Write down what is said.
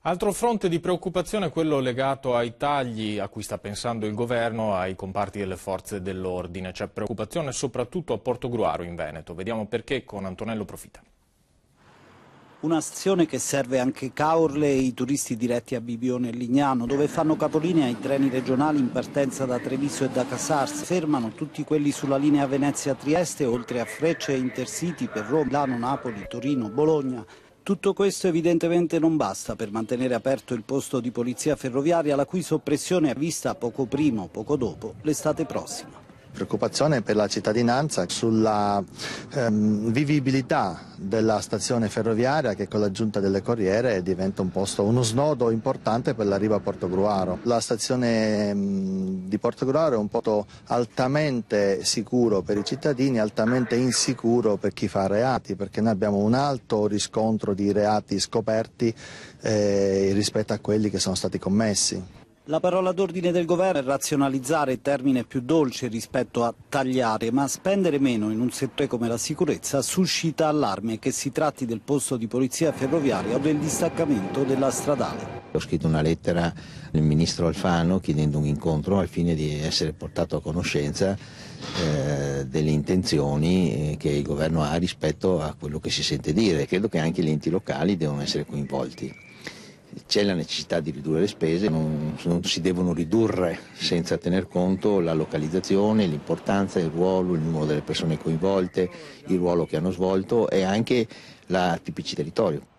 Altro fronte di preoccupazione è quello legato ai tagli a cui sta pensando il governo ai comparti delle forze dell'ordine. C'è preoccupazione soprattutto a Portogruaro in Veneto. Vediamo perché con Antonello Profita. Una stazione che serve anche Caorle e i turisti diretti a Bibione e Lignano, dove fanno capolinea i treni regionali in partenza da Treviso e da Casars. Fermano tutti quelli sulla linea Venezia-Trieste, oltre a Frecce e Intercity per Roma, Milano, Napoli, Torino, Bologna. Tutto questo evidentemente non basta per mantenere aperto il posto di polizia ferroviaria, la cui soppressione è vista poco prima o poco dopo l'estate prossima. Preoccupazione per la cittadinanza sulla vivibilità della stazione ferroviaria che con l'aggiunta delle corriere diventa uno snodo importante per l'arrivo a Portogruaro. La stazione di Portogruaro è un posto altamente sicuro per i cittadini, altamente insicuro per chi fa reati, perché noi abbiamo un alto riscontro di reati scoperti rispetto a quelli che sono stati commessi. La parola d'ordine del governo è razionalizzare, termine più dolce rispetto a tagliare, ma spendere meno in un settore come la sicurezza suscita allarme, che si tratti del posto di polizia ferroviaria o del distaccamento della stradale. Ho scritto una lettera al ministro Alfano chiedendo un incontro al fine di essere portato a conoscenza delle intenzioni che il governo ha rispetto a quello che si sente dire. Credo che anche gli enti locali devono essere coinvolti. C'è la necessità di ridurre le spese, non si devono ridurre senza tener conto la localizzazione, l'importanza, il ruolo, il numero delle persone coinvolte, il ruolo che hanno svolto e anche la tipicità del territorio.